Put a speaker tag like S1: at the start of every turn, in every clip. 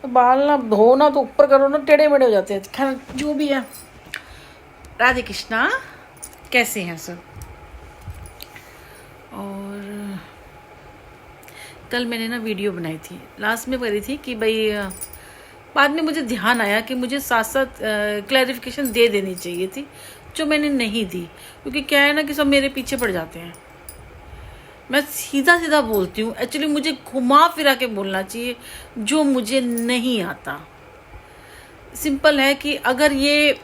S1: बाल ना धोना तो ऊपर करो ना टेढ़े मेढ़े हो जाते हैं। खैर जो भी है, राधे कृष्णा, कैसे हैं सब। और कल मैंने ना वीडियो बनाई थी, लास्ट में करी थी कि भाई बाद में मुझे ध्यान आया कि मुझे साथ साथ क्लैरिफिकेशन दे देनी चाहिए थी, जो मैंने नहीं दी। क्योंकि क्या है ना कि सब मेरे पीछे पड़ जाते हैं। मैं सीधा सीधा बोलती हूँ, एक्चुअली मुझे घुमा फिरा के बोलना चाहिए जो मुझे नहीं आता। सिंपल है कि अगर ये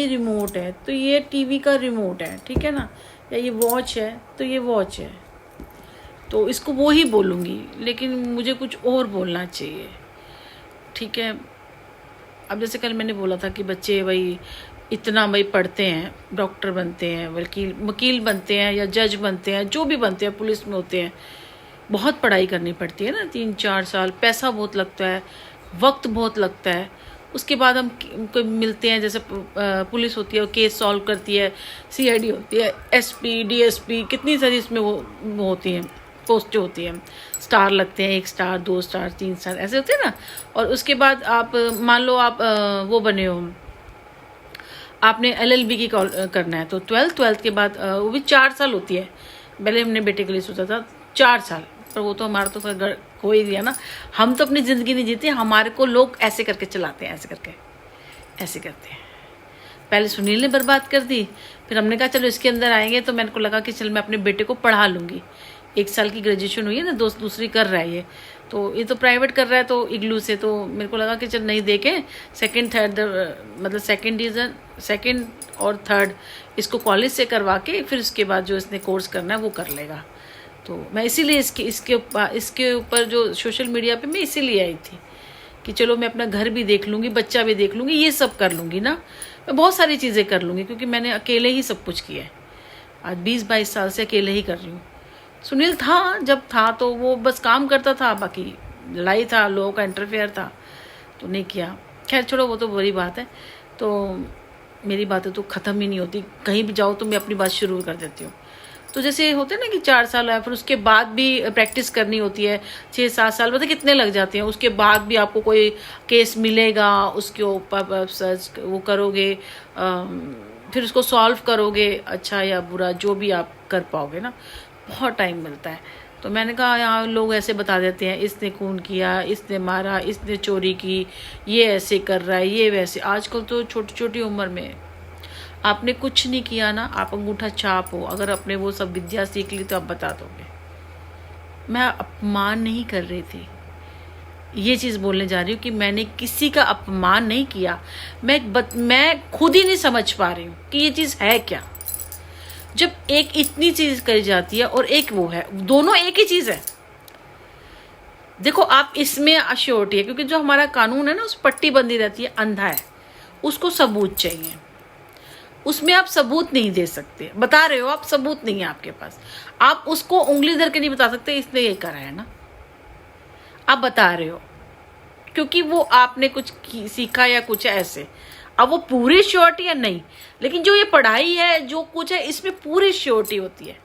S1: रिमोट है तो ये टीवी का रिमोट है, ठीक है ना, या ये वॉच है तो ये वॉच है, तो इसको वो ही बोलूँगी, लेकिन मुझे कुछ और बोलना चाहिए, ठीक है। अब जैसे कल मैंने बोला था कि बच्चे भाई इतना भाई पढ़ते हैं, डॉक्टर बनते हैं, वकील बनते हैं, या जज बनते हैं, जो भी बनते हैं, पुलिस में होते हैं, बहुत पढ़ाई करनी पड़ती है ना, 3-4 साल, पैसा बहुत लगता है, वक्त बहुत लगता है। उसके बाद हम कोई मिलते हैं, जैसे पुलिस होती है, केस सॉल्व करती है, CID होती है, SP DSP, कितनी सारी इसमें वो होती हैं, पोस्टें होती हैं, स्टार लगते हैं, 1 स्टार 2 स्टार 3 स्टार ऐसे होते हैं ना। और उसके बाद आप मान लो आप वो बने हो, आपने LLB की करना है, तो 12th के बाद वो भी 4 साल होती है। पहले हमने बेटे के लिए सोचा था 4 साल, पर वो तो हमारा तो हो ही गया ना। हम तो अपनी ज़िंदगी नहीं जीते, हमारे को लोग ऐसे करके चलाते हैं, ऐसे करते हैं। पहले सुनील ने बर्बाद कर दी, फिर हमने कहा चलो इसके अंदर आएंगे, तो मेरे को लगा कि चल मैं अपने बेटे को पढ़ा लूँगी। 1 साल की ग्रेजुएशन हुई है ना, दूसरी कर रहा है ये, तो ये तो प्राइवेट कर रहा है, तो इग्लू से, तो मेरे को लगा कि चल नहीं देखें, मतलब सेकंड और थर्ड इसको कॉलेज से करवा के फिर उसके बाद जो इसने कोर्स करना है वो कर लेगा। तो मैं इसीलिए इसके ऊपर जो सोशल मीडिया पे मैं इसीलिए आई थी कि चलो मैं अपना घर भी देख लूँगी, बच्चा भी देख लूँगी, ये सब कर लूँगी ना, मैं बहुत सारी चीज़ें कर लूँगी, क्योंकि मैंने अकेले ही सब कुछ किया है। आज 20-22 साल से अकेले ही कर रही हूँ। सुनील था, जब था तो वो बस काम करता था, बाकी लड़ाई था, लोगों का इंटरफेयर था, तो नहीं किया। खैर छोड़ो, वो तो बुरी बात है। तो मेरी बातें तो ख़त्म ही नहीं होती, कहीं भी जाओ तो मैं अपनी बात शुरू कर देती हूँ। तो जैसे होते हैं ना कि 4 साल है, फिर उसके बाद भी प्रैक्टिस करनी होती है, 6-7 साल पता कितने लग जाते हैं। उसके बाद भी आपको कोई केस मिलेगा, उसके ऊपर सर्च वो करोगे, फिर उसको सॉल्व करोगे, अच्छा या बुरा जो भी आप कर पाओगे ना, बहुत टाइम मिलता है। तो मैंने कहा यहाँ लोग ऐसे बता देते हैं, इसने खून किया, इसने मारा, इसने चोरी की, ये ऐसे कर रहा है, ये वैसे। आजकल तो छोटी छोटी उम्र में आपने कुछ नहीं किया ना, आप अंगूठा छाप हो, अगर आपने वो सब विद्या सीख ली तो आप बता दोगे। मैं अपमान नहीं कर रही थी, ये चीज़ बोलने जा रही हूँ कि मैंने किसी का अपमान नहीं किया। मैं खुद ही नहीं समझ पा रही हूँ कि ये चीज़ है क्या। जब एक इतनी चीज़ करी जाती है और एक वो है, दोनों एक ही चीज़ है। देखो आप इसमें अश्योरिटी है, क्योंकि जो हमारा कानून है ना, उस पट्टी बंदी रहती है, अंधा है, उसको सबूत चाहिए। उसमें आप सबूत नहीं दे सकते, बता रहे हो आप, सबूत नहीं है आपके पास, आप उसको उंगली धर के नहीं बता सकते इसने ये करा है ना, आप बता रहे हो क्योंकि वो आपने कुछ सीखा या कुछ ऐसे। अब वो पूरी श्योरिटी है नहीं, लेकिन जो ये पढ़ाई है, जो कुछ है, इसमें पूरी श्योरिटी होती है,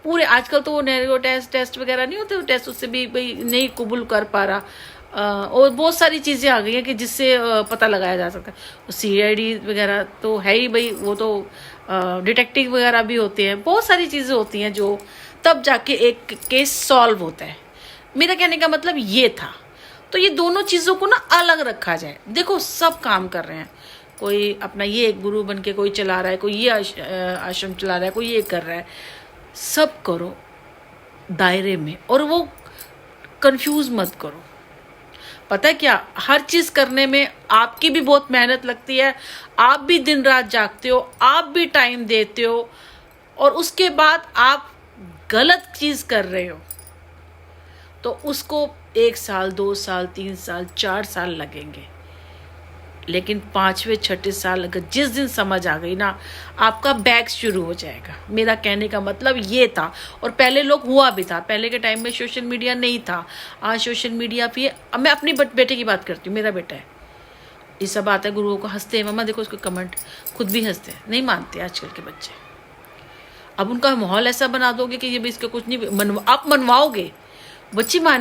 S1: पूरे। आजकल तो वो नैरो टेस्ट वगैरह नहीं होते, टेस्ट उससे भी भाई नहीं कबूल कर पा रहा, और बहुत सारी चीज़ें आ गई हैं कि जिससे पता लगाया जा सकता है। CID वगैरह तो है ही भाई, वो तो डिटेक्टिव वगैरह भी होते हैं, बहुत सारी चीज़ें होती हैं जो तब जाके एक केस सॉल्व होता है। मेरा कहने का मतलब ये था। तो ये दोनों चीज़ों को ना अलग रखा जाए। देखो सब काम कर रहे हैं, कोई अपना ये एक गुरु बन के कोई चला रहा है, कोई ये आश्रम चला रहा है, कोई ये कर रहा है, सब करो दायरे में, और वो कंफ्यूज मत करो। पता है क्या, हर चीज़ करने में आपकी भी बहुत मेहनत लगती है, आप भी दिन रात जागते हो, आप भी टाइम देते हो, और उसके बाद आप गलत चीज़ कर रहे हो तो उसको 1 साल 2 साल 3 साल 4 साल लगेंगे। लेकिन 5वें-6ठे साल अगर जिस दिन समझ आ गई ना, आपका बैक शुरू हो जाएगा। मेरा कहने का मतलब ये था। और पहले लोग हुआ भी था, पहले के टाइम में सोशल मीडिया नहीं था, आज सोशल मीडिया पे। अब मैं अपनी बेटे की बात करती हूँ, मेरा बेटा है, ये सब आता है, गुरुओं को हंसते हैं, मम्मा देखो उसको कमेंट, खुद भी हंसते हैं, नहीं मानते आजकल के बच्चे। अब उनका माहौल ऐसा बना दोगे कि ये भी इसका कुछ नहीं, आप मनवाओगे, बच्चे मान